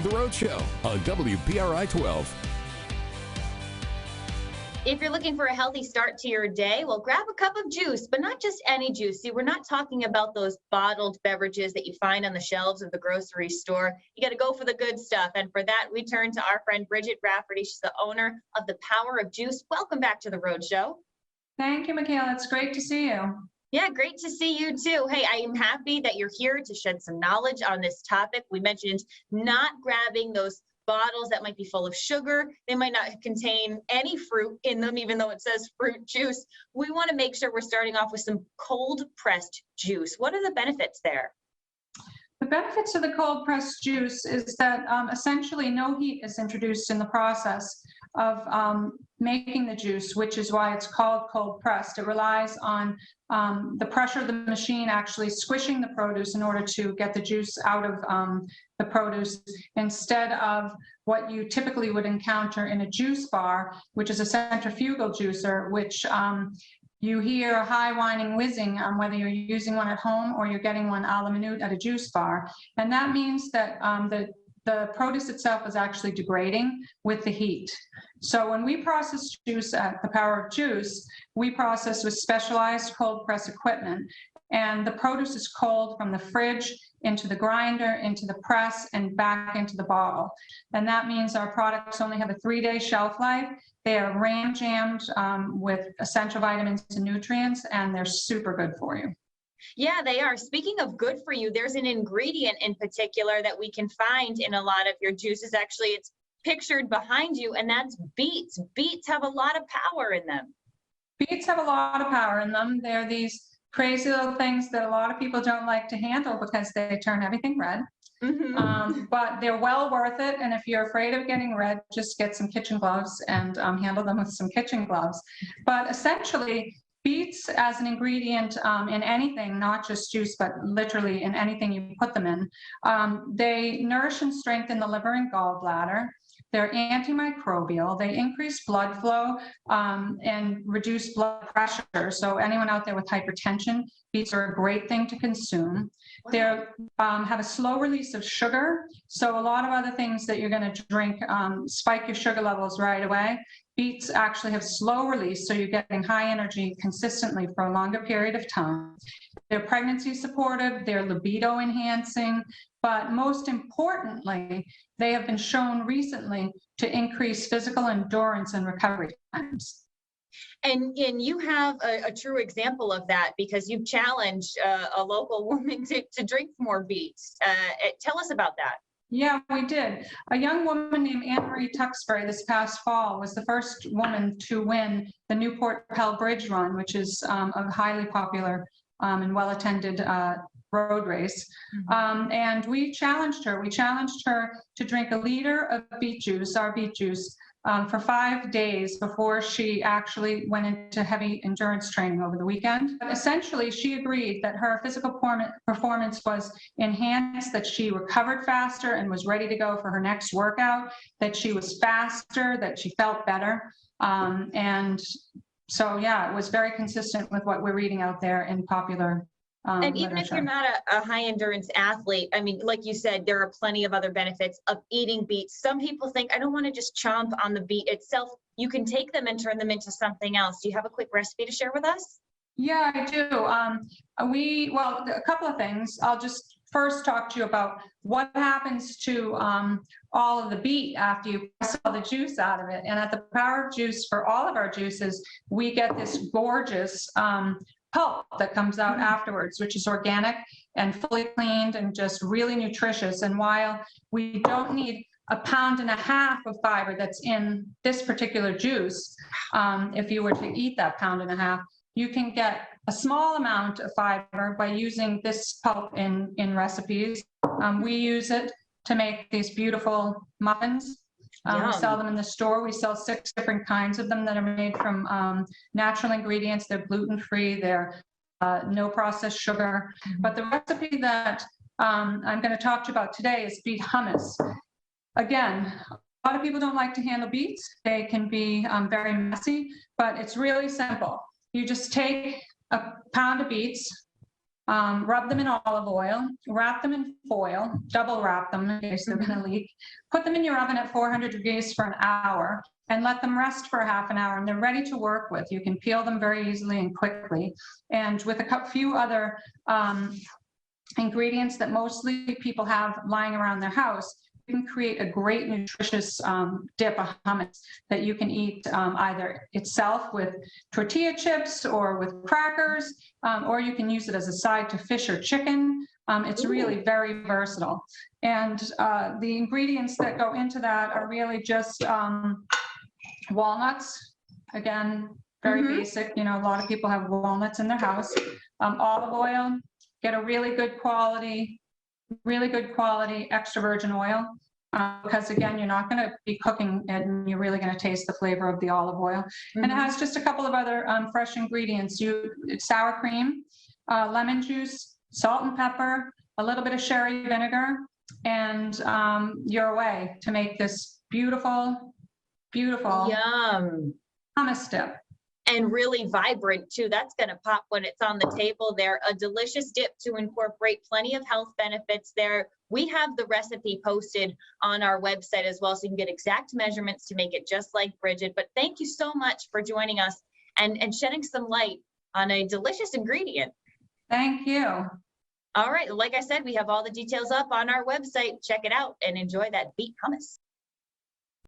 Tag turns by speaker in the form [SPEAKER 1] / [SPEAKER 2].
[SPEAKER 1] The Road Show on WPRI 12.
[SPEAKER 2] If you're looking for a healthy start to your day, well, grab a cup of juice, but not just any juice. See, we're not talking about those bottled beverages that you find on the shelves of the grocery store. You got to go for the good stuff. And for that, we turn to our friend Bridget Rafferty. She's the owner of The Power of Juice. Welcome back to The Road Show.
[SPEAKER 3] Thank you, Michaela. It's great to see you.
[SPEAKER 2] Yeah, great to see you too. Hey, I am happy that you're here to shed some knowledge on this topic. We mentioned not grabbing those bottles that might be full of sugar. They might not contain any fruit in them, even though it says fruit juice. We want to make sure we're starting off with some cold pressed juice. What are the benefits there?
[SPEAKER 3] The benefits of the cold pressed juice is that essentially no heat is introduced in the process of making the juice, which is why it's called cold pressed. It relies on the pressure of the machine actually squishing the produce in order to get the juice out of the produce, instead of what you typically would encounter in a juice bar, which is a centrifugal juicer, which you hear a high whining whizzing whether you're using one at home or you're getting one a la minute at a juice bar. And that means that the produce itself is actually degrading with the heat. So when we process juice at The Power of Juice, we process with specialized cold press equipment. And the produce is cold from the fridge into the grinder, into the press, and back into the bottle. And that means our products only have a 3-day shelf life. They are ram jammed with essential vitamins and nutrients, and they're super good for you.
[SPEAKER 2] Yeah, they are. Speaking of good for you, there's an ingredient in particular that we can find in a lot of your juices. Actually, it's pictured behind you, and that's beets. Beets have a lot of power in them.
[SPEAKER 3] Beets have a lot of power in them. They're these crazy little things that a lot of people don't like to handle because they turn everything red. But they're well worth it. And if you're afraid of getting red, just get some kitchen gloves and handle them with some kitchen gloves. But essentially, beets as an ingredient in anything, not just juice, but literally in anything you put them in, they nourish and strengthen the liver and gallbladder. They're antimicrobial. They increase blood flow and reduce blood pressure. So anyone out there with hypertension, beets are a great thing to consume. They have a slow release of sugar. So a lot of other things that you're going to drink spike your sugar levels right away. Beets actually have slow release, so you're getting high energy consistently for a longer period of time. They're pregnancy supportive, they're libido enhancing, but most importantly, they have been shown recently to increase physical endurance and recovery times.
[SPEAKER 2] And you have a true example of that because you've challenged a local woman to drink more beets. Tell us about that.
[SPEAKER 3] Yeah, we did. A young woman named Anne Marie Tuxbury this past fall was the first woman to win the Newport Pell Bridge Run, which is a highly popular and well-attended road race. And we challenged her. We challenged her to drink a liter of beet juice, our beet juice, for 5 days before she actually went into heavy endurance training over the weekend. Essentially, she agreed that her physical performance was enhanced, that she recovered faster and was ready to go for her next workout, that she was faster, that she felt better. And so, yeah, it was very consistent with what we're reading out there in popular
[SPEAKER 2] and even if you're not a high endurance athlete, I mean, like you said, there are plenty of other benefits of eating beets. Some people think, I don't want to just chomp on the beet itself. You can take them and turn them into something else. Do you have a quick recipe to share with us?
[SPEAKER 3] Yeah, I do. Well, a couple of things. I'll just first talk to you about what happens to all of the beet after you press all the juice out of it. And at The Power of Juice, for all of our juices, we get this gorgeous pulp that comes out afterwards, which is organic and fully cleaned and just really nutritious. And while we don't need 1.5 pounds of fiber that's in this particular juice, if you were to eat that 1.5 pounds, you can get a small amount of fiber by using this pulp in recipes. We use it to make these beautiful muffins. We sell them in the store. We sell 6 different kinds of them that are made from natural ingredients. They're gluten-free. They're no processed sugar. But the recipe that I'm going to talk to you about today is beet hummus. Again, a lot of people don't like to handle beets. They can be very messy, but it's really simple. You just take 1 pound of beets, Rub them in olive oil, wrap them in foil, double wrap them in case they're gonna leak. Put them in your oven at 400 degrees for an hour and let them rest for half an hour, and they're ready to work with. You can peel them very easily and quickly. And with a few other ingredients that mostly people have lying around their house, you can create a great nutritious dip of hummus that you can eat either itself with tortilla chips or with crackers, or you can use it as a side to fish or chicken. It's really very versatile. And the ingredients that go into that are really just walnuts. Again, very basic. You know, a lot of people have walnuts in their house. Olive oil, get a really good quality extra virgin oil, because again, you're not going to be cooking it and you're really going to taste the flavor of the olive oil. And it has just a couple of other fresh ingredients. Sour cream, lemon juice, salt and pepper, a little bit of sherry vinegar, and you're away to make this beautiful, beautiful
[SPEAKER 2] Yum.
[SPEAKER 3] hummus dip.
[SPEAKER 2] And really vibrant too. That's going to pop when it's on the table there. A delicious dip to incorporate plenty of health benefits there. We have the recipe posted on our website as well, so you can get exact measurements to make it just like Bridget. But thank you so much for joining us and shedding some light on a delicious ingredient.
[SPEAKER 3] Thank you.
[SPEAKER 2] All right, like I said, we have all the details up on our website. Check it out and enjoy that beet hummus.